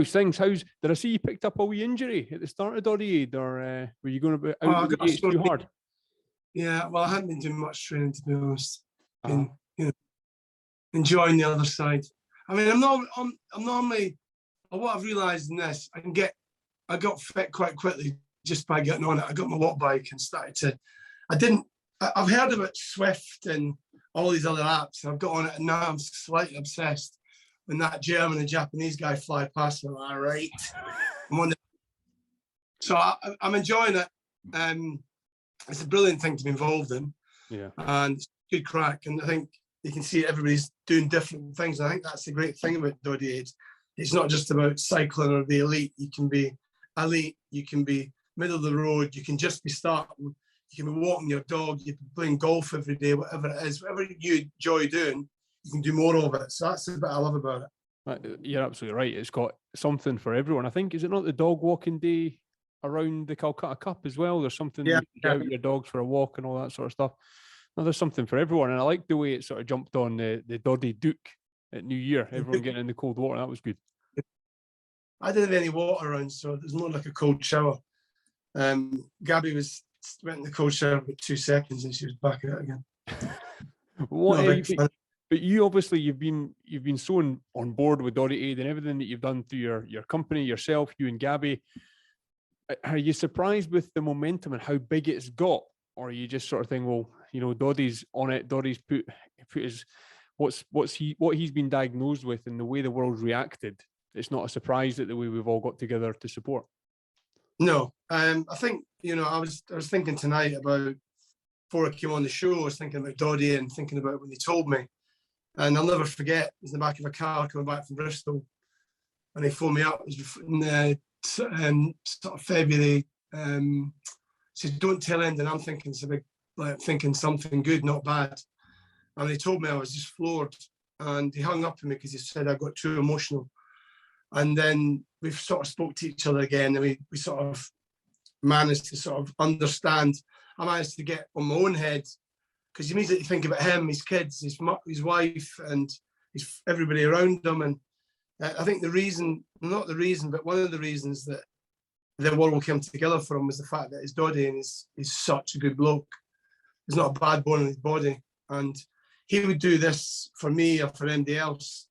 how's things? Did I see you picked up a wee injury at the start of Doddie Aid, or were you going to be out of the gates too hard? Yeah, well, I hadn't been doing much training, to be honest. Been, enjoying the other side. I mean, I'm normally, what I've realised in this, I got fit quite quickly just by getting on it. I got my watt bike and I've heard about Swift and all these other apps, and I've got on it, and now I'm slightly obsessed. When that German and Japanese guy fly past me, I'm like, all right. So I'm enjoying it. It's a brilliant thing to be involved in. Yeah. And it's good crack. And I think you can see everybody's doing different things. I think that's the great thing about Doddie Aid. It's not just about cycling or the elite. You can be elite, you can be middle of the road, you can just be starting, you can be walking your dog, you can be playing golf every day, whatever it is, whatever you enjoy doing, you can do more of it. So that's the bit I love about it. You're absolutely right. It's got something for everyone. I think, is it not the dog walking day around the Calcutta Cup as well? There's something, you get out your dogs for a walk and all that sort of stuff. No, there's something for everyone. And I like the way it sort of jumped on the Doddie Duke at New Year, everyone getting in the cold water. That was good. I didn't have any water around, so there's more like a cold shower. Gabby went in the cold shower for 2 seconds and she was back out again. But you obviously, you've been so on board with Doddie Aid and everything that you've done through your company, yourself, you and Gabby. Are you surprised with the momentum and how big it's got? Or are you just sort of thinking, well, Doddie's on it, Doddie's put his what he's been diagnosed with, and the way the world's reacted, it's not a surprise that the way we've all got together to support? No, I think, I was thinking tonight about, before I came on the show, I was thinking about Doddie and thinking about when they told me. And I'll never forget, it was in the back of a car coming back from Bristol, and they phoned me up. It was in sort of February. Said, don't tell anyone. I'm thinking it's a big, thinking something good, not bad. And they told me, I was just floored. And he hung up on me because he said I got too emotional. And then we sort of spoke to each other again, and we sort of managed to sort of understand. I managed to get on my own head, because you immediately think about him, his kids, his wife, and everybody around him. And I think one of the reasons that the world came together for him was the fact that he's Doddie and he's such a good bloke. There's not a bad bone in his body. And he would do this for me or for anybody else.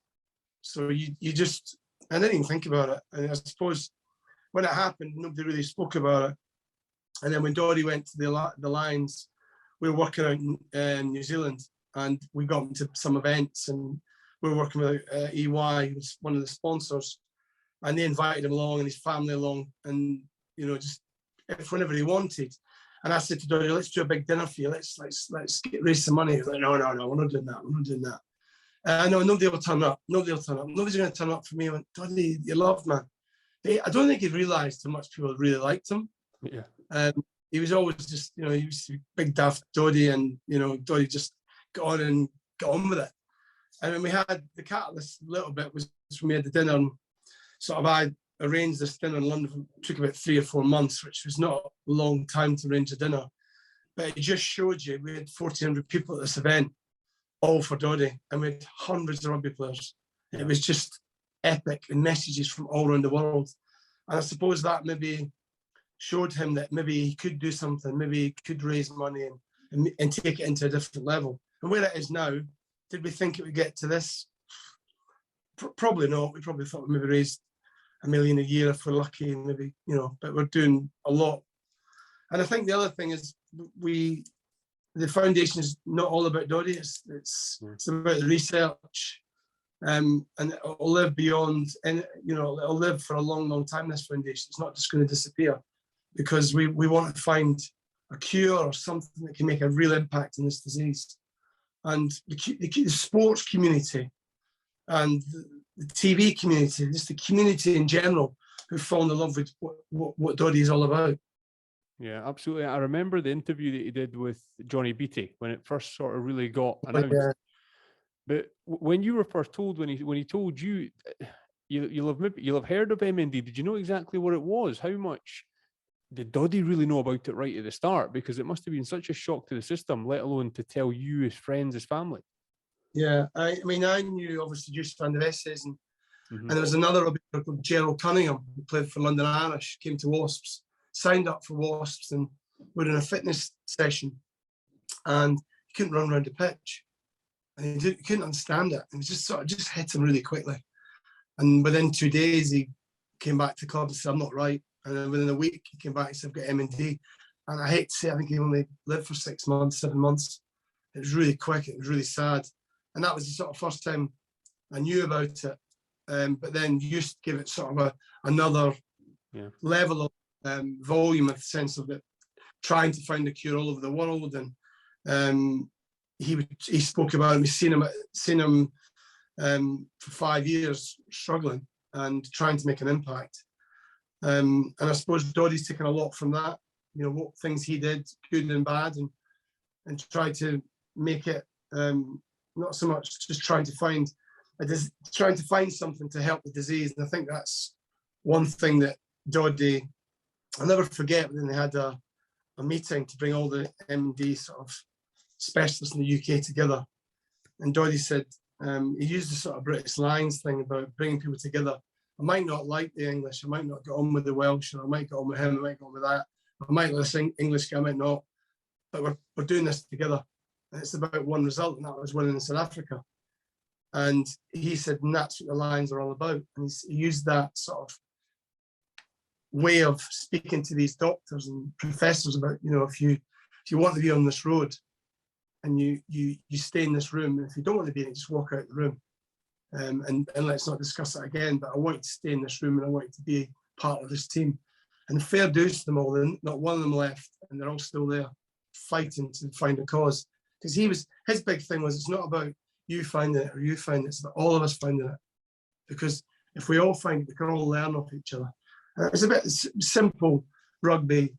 So you just, I didn't even think about it. And I suppose when it happened, nobody really spoke about it. And then when Doddie went to the Lions, we were working out in New Zealand, and we got into some events, and we were working with EY, who was one of the sponsors, and they invited him along and his family along, and just whenever he wanted. And I said to Doddie, let's do a big dinner for you. Let's raise some money. He's like, no, we're not doing that. We're not doing that. No, nobody will turn up. Nobody's going to turn up for me. I went, Doddie, you're loved, man. I don't think he realised how much people really liked him. Yeah. He was always just, he used to be big daft Doddie, and, Doddie just got on with it. And when we had the catalyst a little bit was when we had the dinner, and sort of I arranged this dinner in London. It took about 3 or 4 months, which was not a long time to arrange a dinner. But it just showed you, we had 1,400 people at this event, all for Doddie, and we had hundreds of rugby players. It was just epic, and messages from all around the world. And I suppose that maybe showed him that maybe he could do something, maybe he could raise money and take it into a different level. And where it is now, did we think it would get to this? Probably not. We probably thought we maybe raised $1 million a year if we're lucky, and maybe, but we're doing a lot. And I think the other thing is the foundation is not all about Doddie. It's about the research, and it'll live beyond, and it'll live for a long, long time. This foundation, it's not just going to disappear, because we want to find a cure or something that can make a real impact in this disease. And the sports community and the TV community, just the community in general, who've fallen in love with what Doddie is all about. Yeah, absolutely. I remember the interview that he did with Johnny Beattie when it first sort of really got announced. Yeah. But when you were first told, when he told you, you'll have heard of MND. Did you know exactly what it was? How much did Doddie really know about it right at the start? Because it must have been such a shock to the system, let alone to tell you, his friends, his family. Yeah, I mean, I knew obviously just Van der Esses, and Mm-hmm. And there was another rugby player called Gerald Cunningham, who played for London Irish, came to Wasps, signed up for Wasps, and we were in a fitness session, and he couldn't run around the pitch, and he couldn't understand it. It was just sort of just hit him really quickly. And within 2 days, he came back to the club and said, "I'm not right." And then within a week, he came back and said, "I've got M&D." And I hate to say, I think he only lived for 6 months, 7 months. It was really quick. It was really sad. And that was the sort of first time I knew about it. But then used to give it sort of another level of volume, in the sense of it, trying to find a cure all over the world. And he spoke about it. We've seen him for 5 years struggling and trying to make an impact. And I suppose Doddie's taken a lot from that, you know, what things he did, good and bad, and tried to make it not so much just trying to find something to help the disease. And I think that's one thing that Doddie, I'll never forget when they had a meeting to bring all the MD sort of specialists in the UK together. And Doddie said, he used the sort of British lines thing about bringing people together. I might not like the English, I might not get on with the Welsh, or I might get on with him, I might get on with that. I might like this English guy, I might not. But we're doing this together. And it's about one result, and that was winning in South Africa. And he said, and that's what the Lions are all about. And he used that sort of way of speaking to these doctors and professors about, you know, if you want to be on this road and you stay in this room, and if you don't want to be in it, just walk out the room. And let's not discuss that again, but I want you to stay in this room, and I want you to be part of this team. And fair dues to them all, and not one of them left, and they're all still there fighting to find a cause. Because his big thing was, it's not about you finding it or you finding it, it's about all of us finding it. Because if we all find it, we can all learn off each other. It's a bit simple rugby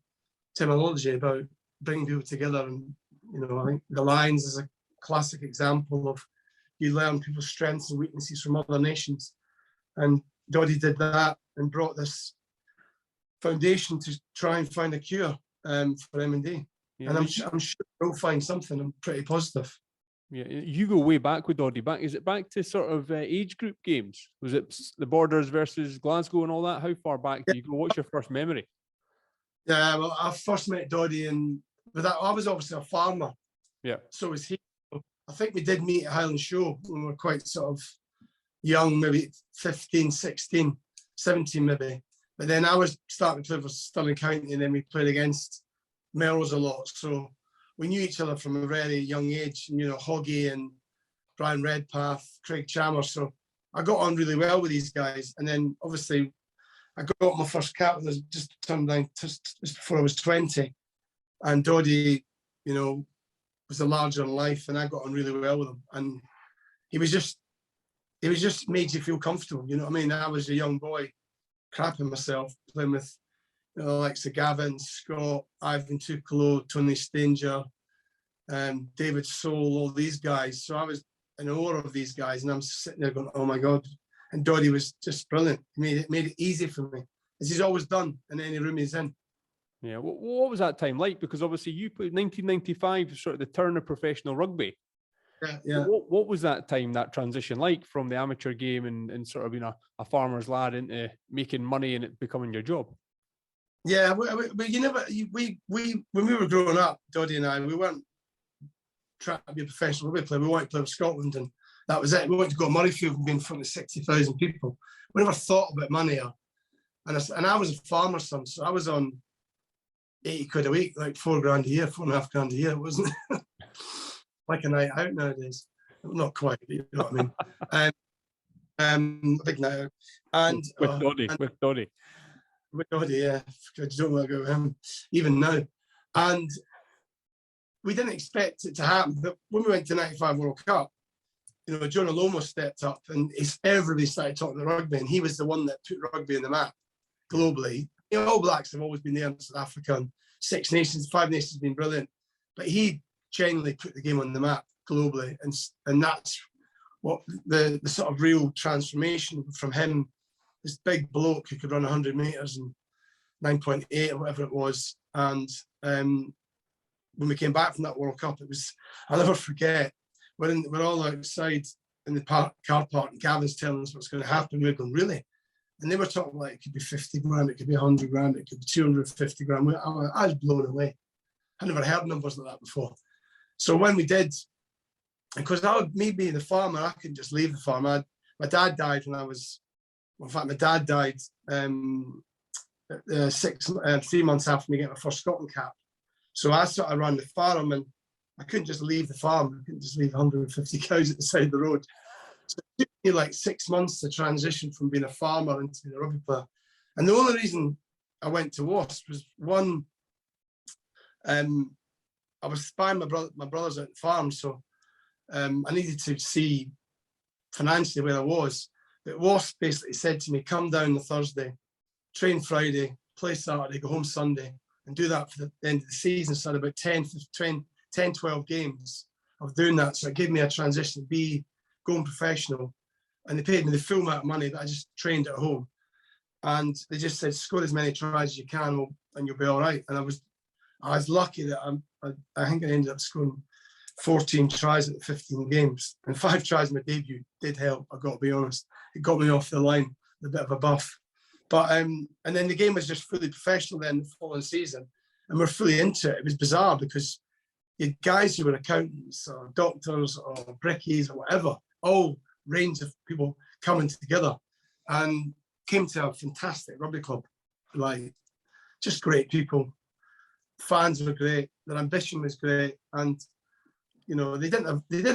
terminology about bringing people together. And, you know, I think the Lions is a classic example of, you learn people's strengths and weaknesses from other nations. And Doddie did that and brought this foundation to try and find a cure for M&D. Yeah, and I'm sure we'll find something. I'm pretty positive. Yeah, you go way back with Doddie. Is it back to sort of age group games? Was it the Borders versus Glasgow and all that? How far back do you go? What's your first memory? Yeah, well, I first met Doddie, but I was obviously a farmer. Yeah. So was he. I think we did meet at Highland Show when we were quite sort of young, maybe 15, 16, 17 maybe. But then I was starting to play for Stirling County, and then we played against Melrose a lot. So we knew each other from a very young age, you know, Hoggy and Brian Redpath, Craig Chalmers. So I got on really well with these guys. And then obviously I got my first cap when I was just turned down just before I was 20. And Doddie, you know, was a larger than life, and I got on really well with him. And he was just made you feel comfortable, you know what I mean? I was a young boy, crapping myself, playing with, you know, like Sir Gavin, Scott, Ivan Tukalo, Tony Stanger, David Soul, all these guys. So I was in awe of these guys, and I'm sitting there going, oh my God. And Doddie was just brilliant. He made it easy for me, as he's always done in any room he's in. Yeah, what was that time like? Because obviously you played 1995, sort of the turn of professional rugby. Yeah. What was that time, that transition like from the amateur game and sort of being a farmer's lad into making money and it becoming your job? Yeah, but you never, when we were growing up, Doddie and I, we weren't trying to be a professional rugby player. We wanted to play with Scotland, and that was it. We wanted to go to Murrayfield and be in front of 60,000 people. We never thought about money. And I was a farmer's son, so I was on 80 quid a week, like £4,000 a year, £4.5 grand a year. It wasn't like a night out nowadays. Not quite, but you know what I mean. A big night out. And with Doddie. With Doddie, yeah. I don't want to go with him, even now. And we didn't expect it to happen. But when we went to 95 World Cup, you know, Jonah Lomo stepped up, and everybody started talking to rugby, and he was the one that put rugby on the map globally. You know, All Blacks have always been there in South Africa, and 5 Nations have been brilliant. But he genuinely put the game on the map globally, and that's what the sort of real transformation from him, this big bloke who could run 100 metres in 9.8 or whatever it was. And when we came back from that World Cup, I'll never forget, we're all outside in the car park, and Gavin's telling us what's going to happen. We're going, really? And they were talking like it could be 50 grand, it could be 100 grand, it could be 250 grand. I was blown away. I never heard numbers like that before. So when we did, because me being the farmer, I couldn't just leave the farm. My dad died when I was, in fact, my dad died 3 months after me getting my first Scotland cap. So I sort of ran the farm, and I couldn't just leave the farm. I couldn't just leave 150 cows at the side of the road. So it took me like 6 months to transition from being a farmer into the rugby player. And the only reason I went to Wasps was one, I was spying my brothers at the farm, so I needed to see financially where I was. But Wasps basically said to me, come down the Thursday, train Friday, play Saturday, go home Sunday, and do that for the end of the season. So I had about 10, 12 games of doing that. So it gave me a transition to be going professional. And they paid me the full amount of money that I just trained at home. And they just said, score as many tries as you can and you'll be all right. And I was lucky that I think I ended up scoring 14 tries at 15 games. And 5 tries in my debut did help, I've got to be honest. It got me off the line, a bit of a buff. But and then the game was just fully professional then the following season. And we're fully into it. It was bizarre because you had guys who were accountants or doctors or brickies or whatever, all range of people coming together, and came to a fantastic rugby club. Like, just great people. Fans were great. Their ambition was great. And, you know, they did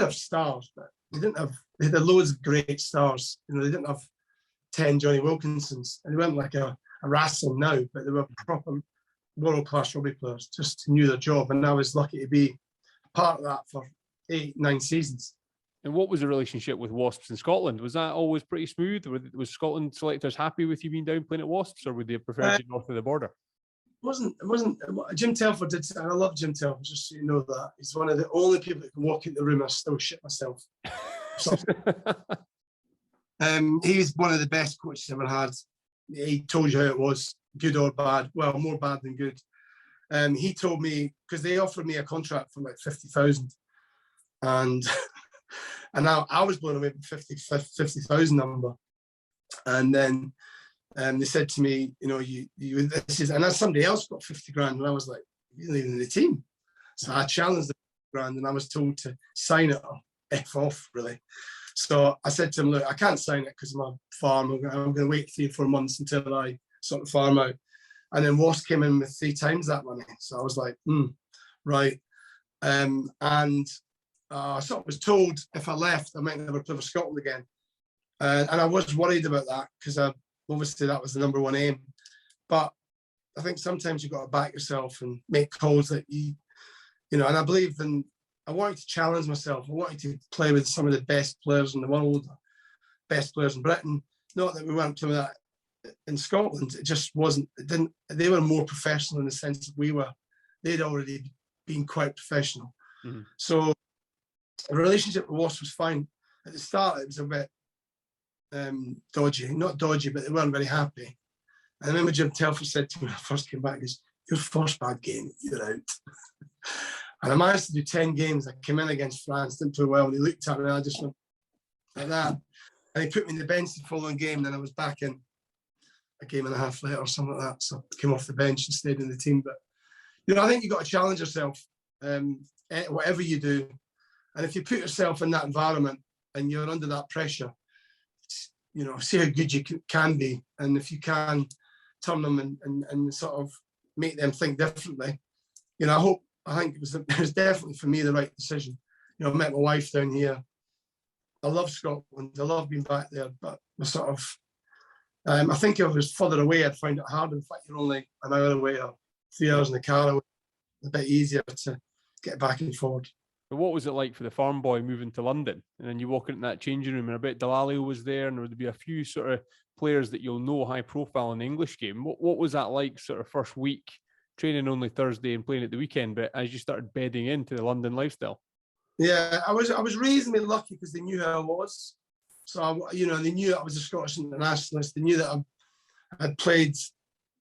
have stars, but they had loads of great stars. You know, they didn't have 10 Johnny Wilkinsons. And they weren't like a Racing now, but they were proper world-class rugby players, just knew their job. And I was lucky to be part of that for 8-9 seasons. And what was the relationship with Wasps in Scotland? Was that always pretty smooth? Was Scotland selectors happy with you being down playing at Wasps, or would they prefer you north of the border? It wasn't. Jim Telford did, and I love Jim Telford, just so you know that. He's one of the only people that can walk in the room and I still shit myself. He's one of the best coaches I've ever had. He told you how it was, good or bad. Well, more bad than good. He told me, because they offered me a contract for like 50,000, and I was blown away with 50,000 number. And then they said to me, you know, this is, and then somebody else got 50 grand, and I was like, you're not even in the team. So I challenged the grand, and I was told to sign it or F off, really. So I said to him, look, I can't sign it because of my farm. I'm going to wait 3 or 4 months until I sort the farm out. And then Wasp came in with 3 times that money. So I was like, right. And I sort of was told if I left, I might never play for Scotland again. And I was worried about that because obviously that was the number one aim. But I think sometimes you've got to back yourself and make calls that you know, and I believe in, I wanted to challenge myself. I wanted to play with some of the best players in the world, best players in Britain. Not that we weren't playing that in Scotland. It just wasn't, they were more professional in the sense that we were. They'd already been quite professional. Mm-hmm. So the relationship with Wasp was fine. At the start, it was a bit dodgy. Not dodgy, but they weren't very happy. And I remember Jim Telford said to me when I first came back, he goes, your first bad game, you're out. And I managed to do 10 games. I came in against France, didn't play well, and he looked at me and I just went like that. And he put me in the bench the following game, and then I was back in a game and a half later or something like that. So I came off the bench and stayed in the team. But, you know, I think you've got to challenge yourself, whatever you do. And if you put yourself in that environment and you're under that pressure, you know, see how good you can be. And if you can turn them and sort of make them think differently, you know, I think it was definitely for me the right decision. You know, I met my wife down here. I love Scotland. I love being back there, but I sort of, I think if I was further away, I'd find it hard. In fact, you're only an hour away or 3 hours in the car away. A bit easier to get back and forward. But what was it like for the farm boy moving to London? And then you walk into that changing room, and I bet Delalio was there, and there would be a few sort of players that you'll know high profile in the English game. What was that like, sort of first week? Training only Thursday and playing at the weekend, but as you started bedding into the London lifestyle? Yeah, I was reasonably lucky because they knew who I was. So, you know, they knew I was a Scottish internationalist. They knew that I had played,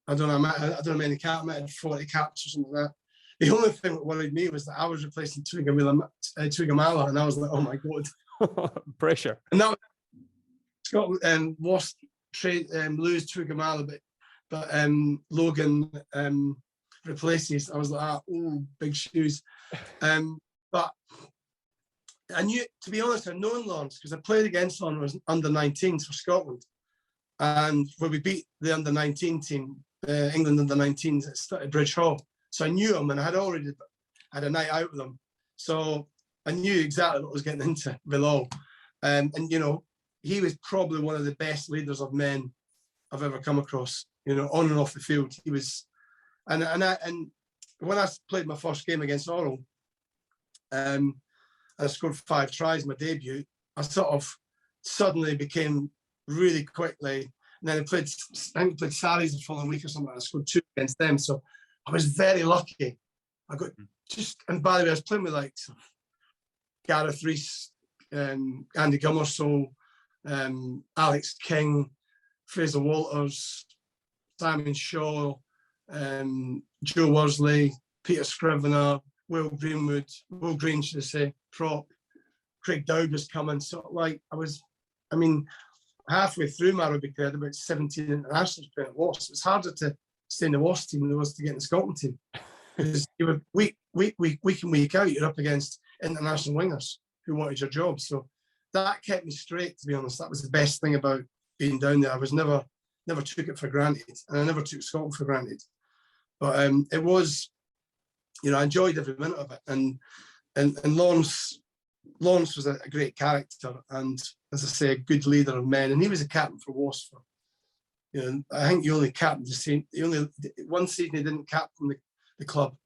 I don't know how many caps, I might have 40 caps or something like that. The only thing that worried me was that I was replacing Twigamala, and I was like, oh my God, Pressure. And that was Scotland lost lose to Gamala, but Logan replaces. I was like, oh, big shoes. But I knew, to be honest, I'd known Lawrence because I played against Lawrence when I was under 19s for Scotland. And where we beat the under 19 team, England under 19s at Bridge Hall. So I knew him, and I had already had a night out with him. So I knew exactly what I was getting into below. And you know, he was probably one of the best leaders of men I've ever come across, you know, on and off the field. He was, and when I played my first game against Oral, I scored 5 tries in my debut. I sort of suddenly became really quickly, and then I think I played Sarries the following week or something. I scored 2 against them, so I was very lucky. I got and by the way, I was playing with like Gareth Rees, Andy Gummersole, Alex King, Fraser Walters, Simon Shaw, Joe Worsley, Peter Scrivener, Will Green, should I say, prop. Craig Dowd was coming. So like I mean, halfway through my rugby career, I had about 17 internationals playing at Wasps. It's harder to stay in the Wasps team than it was to get in the Scotland team. Because you were week in, week out, you're up against international wingers who wanted your job. So that kept me straight, to be honest. That was the best thing about being down there. I was never took it for granted, and I never took Scotland for granted. But it was, you know, I enjoyed every minute of it. And Lawrence was a great character, and as I say, a good leader of men. And he was a captain for Wasps. You know, I think he only captained one season he didn't captain the club.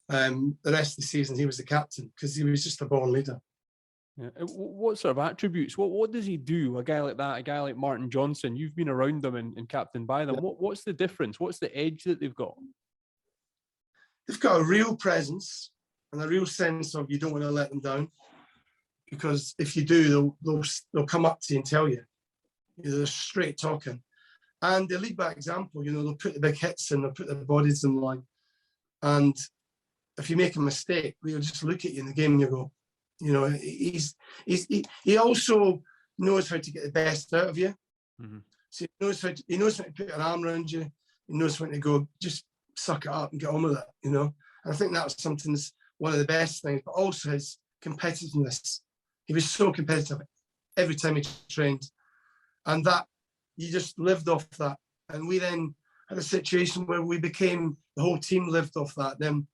The rest of the season he was the captain because he was just a born leader. Yeah. What sort of attributes? What does he do? A guy like that, a guy like Martin Johnson. You've been around them and captained by them. Yeah. What's the difference? What's the edge that they've got? They've got a real presence and a real sense of you don't want to let them down, because if you do, they'll come up to you and tell you. You know, they're straight talking, and they lead by example. You know, they'll put the big hits in, they'll put their bodies in line, and if you make a mistake, they'll just look at you in the game and you go, you know, he also knows how to get the best out of you. Mm-hmm. So he knows when to put an arm around you. He knows when to go, just suck it up and get on with it, you know. And I think that was something that's one of the best things, but also his competitiveness. He was so competitive every time he trained, and that you just lived off that. And we then had a situation where the whole team lived off that. Then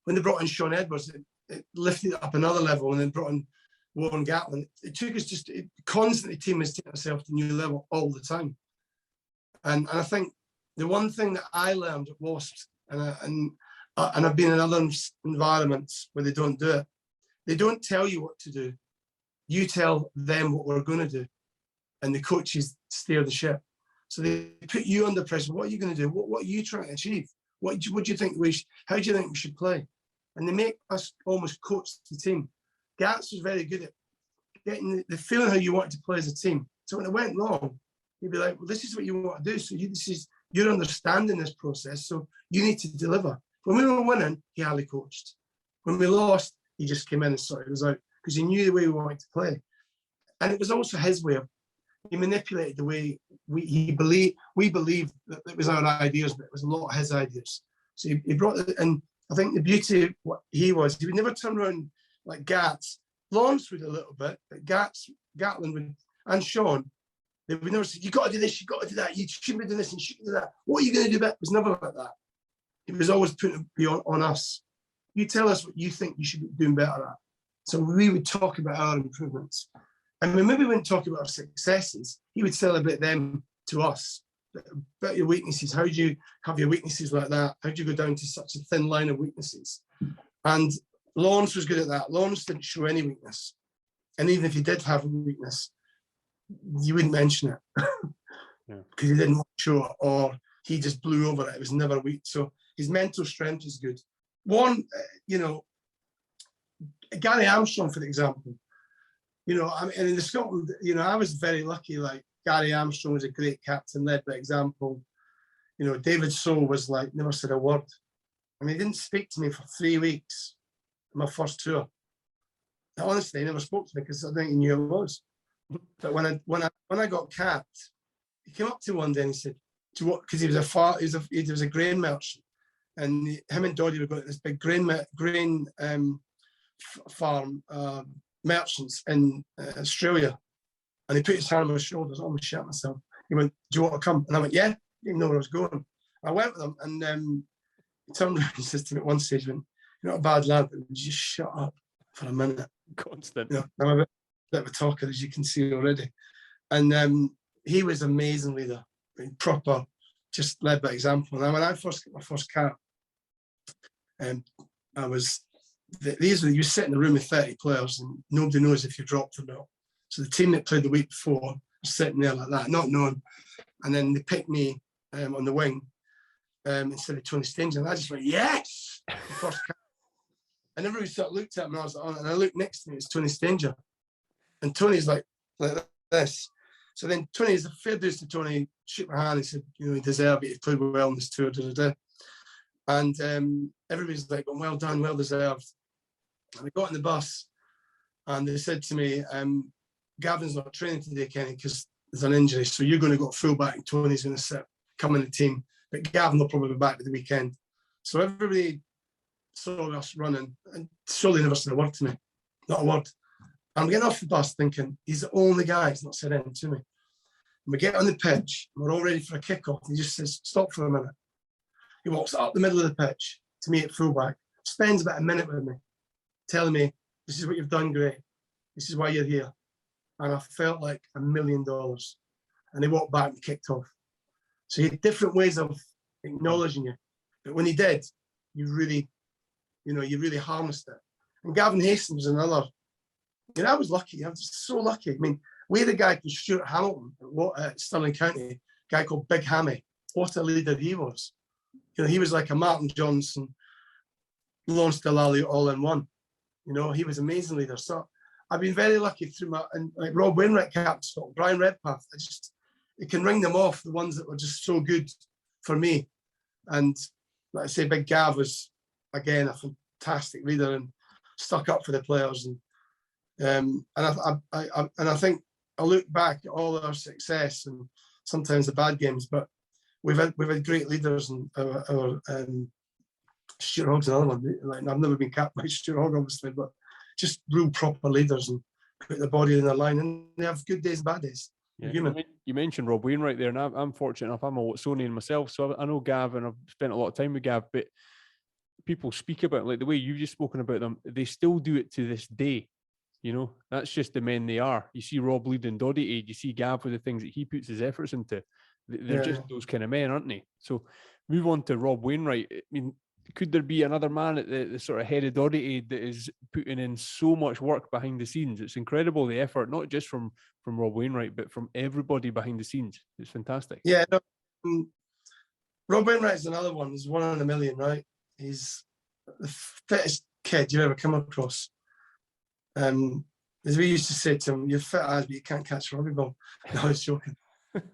when they brought in Sean Edwards, it lifted it up another level, and then brought in Warren Gatlin. It took us constantly, team is taking itself to a new level all the time. And I think the one thing that I learned at Wasps, and I've been in other environments where they don't do it, they don't tell you what to do. You tell them what we're going to do, and the coaches steer the ship. So they put you under pressure. What are you going to do? What are you trying to achieve? What do you think how do you think we should play? And they make us almost coach the team. Gats was very good at getting the feeling how you wanted to play as a team. So when it went wrong, he'd be like, well, this is what you want to do. So you're understanding this process. So you need to deliver. When we were winning, he hardly coached. When we lost, he just came in and sorted us out because he knew the way we wanted to play. And it was also his way of, he manipulated the way we believed that it was our ideas, but it was a lot of his ideas. So he brought it, and I think the beauty of what he would never turn around like Gats. Lawrence would a little bit, but Gatlin would, and Sean, they would never say, you got to do this, you got to do that, you shouldn't be doing this and you shouldn't do that. What are you going to do about it? It was never like that. It was always putting it on us. You tell us what you think you should be doing better at. So we would talk about our improvements. And maybe we wouldn't talk about our successes. He would celebrate them to us. About your weaknesses. How do you have your weaknesses like that? How do you go down to such a thin line of weaknesses? And Lawrence was good at that. Lawrence didn't show any weakness. And even if he did have a weakness, you wouldn't mention it because he didn't want to show it, or he just blew over it. It was never weak. So his mental strength is good. One, you know, Gary Armstrong, for example, you know, I mean, and in the Scotland, you know, I was very lucky. Like Gary Armstrong was a great captain, led by example. You know, David Soule was like, never said a word. I mean, he didn't speak to me for 3 weeks, my first tour. honestly, he never spoke to me because I think he knew it was. But when I got capped, he came up to me one day and he said, "Do you what?" Because he was a grain merchant, and him and Doddie were going to this big grain farm merchants in Australia, and he put his hand on my shoulders. I almost shit myself. He went, "Do you want to come?" And I went, "Yeah." He didn't know where I was going. I went with him, and he turned around and says to me at one stage, "When you're not a bad lad, but just shut up for a minute." Constant. You know, I'm a bit of a talker, as you can see already. And he was an amazing leader, proper, just led by example. Now, when I first got my first cap, I was, you sit in a room with 30 players and nobody knows if you dropped or not. So the team that played the week before was sitting there like that, not knowing. And then they picked me on the wing instead of Tony Stanger. And I just went, yes! The first cap. And everybody sort of looked at me and I was like, oh, and I looked next to me, it's Tony Stanger. And Tony's like this. So then Tony's the fair dues to Tony, shook my hand, he said, you know, he deserved it, he played well on this tour, And everybody's like, well done, well deserved. And I got in the bus and they said to me, Gavin's not training today, Kenny, because there's an injury. So you're going to go full back and Tony's going to come in the team. But Gavin will probably be back at the weekend. So everybody saw us running and surely never said a word to me. Not a word. I'm getting off the bus thinking, he's the only guy who's not said anything to me. And we get on the pitch, and we're all ready for a kick-off. And he just says, stop for a minute. He walks up the middle of the pitch to me at fullback, spends about a minute with me, telling me, this is what you've done great. This is why you're here. And I felt like $1 million. And he walked back and kicked off. So he had different ways of acknowledging you. But when he did, you really harnessed it. And Gavin Hastings was another. You know, I was lucky. I was so lucky. I mean, we had a guy called Stuart Hamilton at Stirling County, a guy called Big Hammy. What a leader he was. You know, he was like a Martin Johnson, Lawrence Delali all in one. You know, he was an amazing leader. So I've been very lucky through and like Rob Wainwright captain, Brian Redpath. It can ring them off, the ones that were just so good for me. And like I say, Big Gav was, again, a fantastic leader and stuck up for the players. And I think I look back at all our success and sometimes the bad games, but we've had great leaders, and our Stuart Hogg's another one. Like, I've never been capped by Stuart Hogg, obviously, but just real proper leaders and put the body in their line, and they have good days and bad days. Yeah, you mentioned Rob Wainwright there, and I'm fortunate enough. I'm a Watsonian myself, so I know Gav, and I've spent a lot of time with Gav. But people speak about, like the way you've just spoken about them, they still do it to this day. You know, that's just the men they are. You see Rob leading Doddie Aid, you see Gav with the things that he puts his efforts into. They're just those kind of men, aren't they? So move on to Rob Wainwright. I mean, could there be another man at the sort of head of Doddie Aid that is putting in so much work behind the scenes? It's incredible, the effort, not just from Rob Wainwright, but from everybody behind the scenes. It's fantastic. Yeah, no, Rob Wainwright's another one. He's one in a million, right? He's the fittest kid you ever come across. As we used to say to him, you're fit as, but you can't catch a rugby ball. No, I was joking. But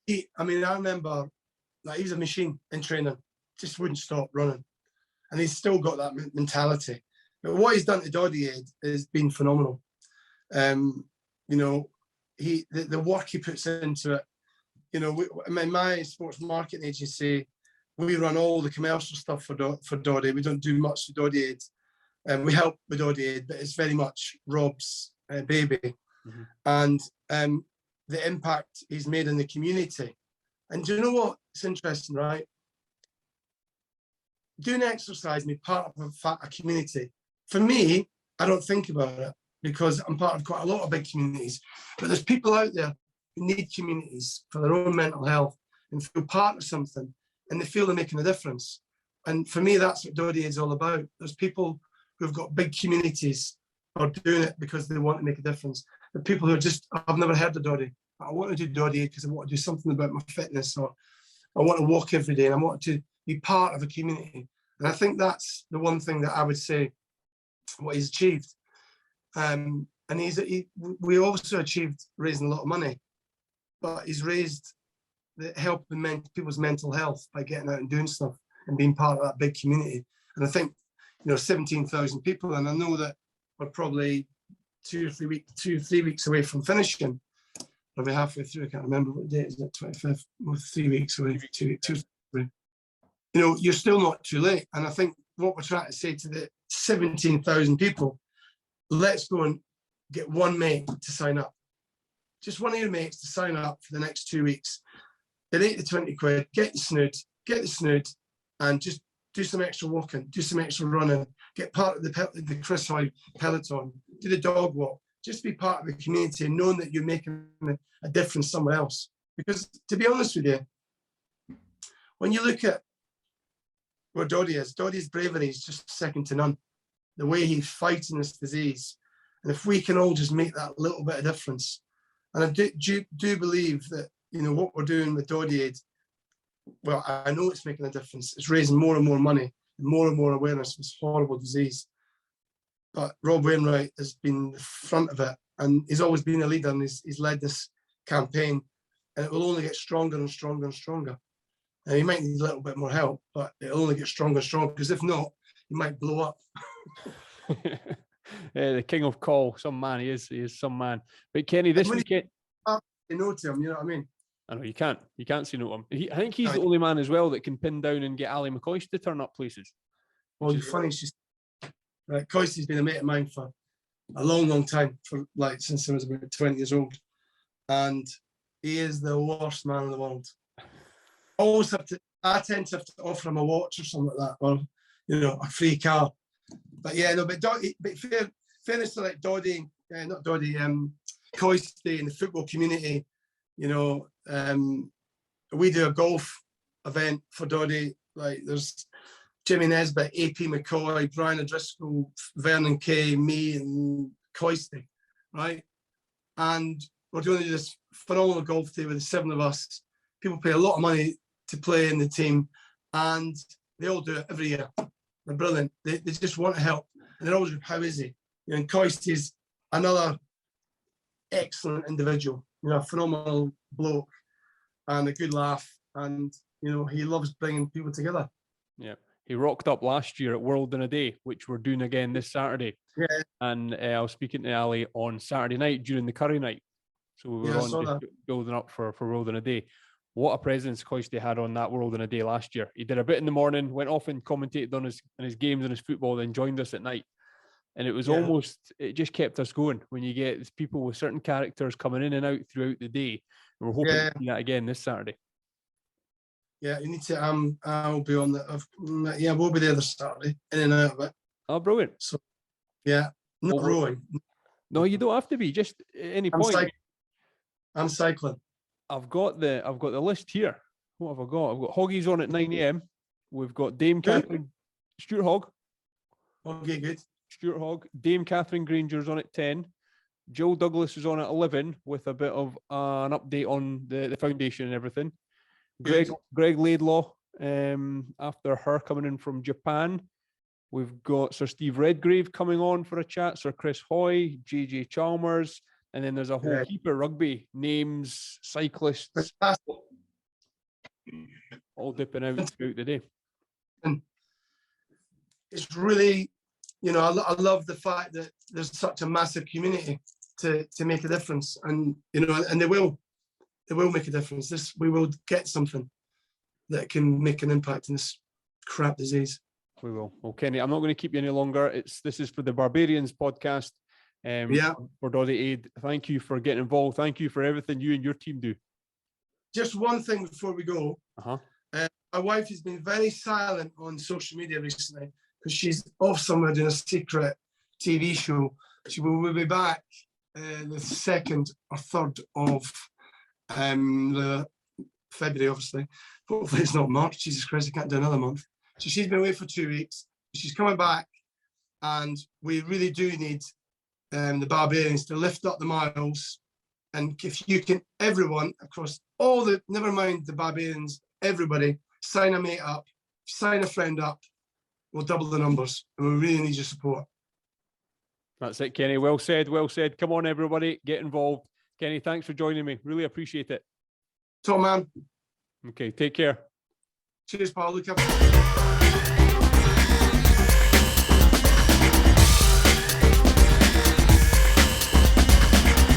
I remember, like, he was a machine in training, just wouldn't stop running. And he's still got that mentality. But what he's done to Doddie Aid has been phenomenal. You know, the work he puts into it. You know, my sports marketing agency, we run all the commercial stuff for Doddie. We don't do much for Doddie Aid. We help with Doddie Aid, but it's very much Rob's baby. Mm-hmm. And the impact he's made in the community. And do you know what? It's interesting, right? Doing exercise, me part of a community. For me, I don't think about it because I'm part of quite a lot of big communities. But there's people out there who need communities for their own mental health and feel part of something, and they feel they're making a difference. And for me, that's what Doddie Aid is all about. There's people who've got big communities are doing it because they want to make a difference. The people who are just, I've never heard of Doddie. I want to do Doddie Aid because I want to do something about my fitness, or I want to walk every day and I want to be part of a community. And I think that's the one thing that I would say what he's achieved. And we also achieved raising a lot of money, but he's raised helping people's mental health by getting out and doing stuff and being part of that big community. And I think, 17,000 people, and I know that we're probably 2 or 3 weeks away from finishing. Probably halfway through. I can't remember what date is it. 25th. Well, 3 weeks away. 2 weeks away. You know, you're still not too late. And I think what we're trying to say to the 17,000 people, let's go and get one mate to sign up. Just one of your mates to sign up for the next 2 weeks. They're 8 to 20 quid. Get the snood, and just do some extra walking, do some extra running, get part of the Chris Hoy peloton, do the dog walk, just be part of the community and knowing that you're making a difference somewhere else. Because to be honest with you, when you look at where Doddie's bravery is just second to none. The way he's fighting this disease. And if we can all just make that little bit of difference. And I do believe that, you know, what we're doing with Doddie Aid, well, I know it's making a difference. It's raising more and more money and more awareness of this horrible disease. But Rob Wainwright has been the front of it, and he's always been a leader, and he's led this campaign, and it will only get stronger and stronger and stronger. And he might need a little bit more help, but it'll only get stronger and stronger, because if not, he might blow up. Yeah, the king of call, some man, he is some man. But Kenny, this weekend, you know to him, you know what I mean? I know you can't say no to him. I think he's the only man as well that can pin down and get Ali McCoist to turn up places. Well, it's funny, right, Coistie's been a mate of mine for a long time, for like since I was about 20 years old, and he is the worst man in the world. I tend to have to offer him a watch or something like that, or you know, a free car. But yeah, no, but fairness to like Doddie, not Doddie, Coistie in the football community, you know, we do a golf event for Doddie. Like there's Jimmy Nesbitt, AP McCoy, Brian O'Driscoll, Vernon Kay, me, and Coistie, right? And we're doing this phenomenal golf day with the 7 of us. People pay a lot of money to play in the team, and they all do it every year. They're brilliant. They just want to help, and they're always, how is he? You know, and Coistie's another excellent individual. You know, a phenomenal bloke and a good laugh, and you know, he loves bringing people together. Yeah, he rocked up last year at World in a Day, which we're doing again this Saturday. Yeah, and I was speaking to Ali on Saturday night during the curry night, so we were on building up for World in a Day. What a presence Coistie had on that World in a Day last year. He did a bit in the morning, went off and commentated on his games and his football, then joined us at night. And it was it just kept us going when you get people with certain characters coming in and out throughout the day. And we're hoping to see that again this Saturday. Yeah, you need to, I'll be on that. Yeah, we'll be there this Saturday, in and out of it. Oh, brilliant. So, yeah, not rowing. No, you don't have to be, just at any point. I'm cycling. I've got the list here. What have I got? I've got Hoggies on at 9 a.m. We've got Dame Catherine, Stuart Hogg. Okay, good. Stuart Hogg. Dame Catherine Granger's on at 10. Jill Douglas is on at 11 with a bit of an update on the foundation and everything. Greg Laidlaw, after her coming in from Japan. We've got Sir Steve Redgrave coming on for a chat, Sir Chris Hoy, JJ Chalmers, and then there's a whole heap of rugby names, cyclists, all dipping out throughout the day. And it's really, you know, I love the fact that there's such a massive community to make a difference, and you know, and they will make a difference. We will get something that can make an impact in this crap disease. We will. Well, Kenny, I'm not going to keep you any longer. This is for the Barbarians podcast. For Doddie Aid. Thank you for getting involved. Thank you for everything you and your team do. Just one thing before we go. My wife has been very silent on social media recently because she's off somewhere doing a secret TV show. She will be back the 2nd or 3rd of the February, obviously. Hopefully it's not March. Jesus Christ, I can't do another month. So she's been away for 2 weeks. She's coming back, and we really do need the Barbarians to lift up the miles. And if you can, everyone across all never mind the Barbarians, everybody, sign a mate up, sign a friend up. We'll double the numbers, and we really need your support. That's it, Kenny. Well said, well said. Come on, everybody, get involved. Kenny, thanks for joining me. Really appreciate it. Top man. Okay, take care. Cheers, pal. Look up.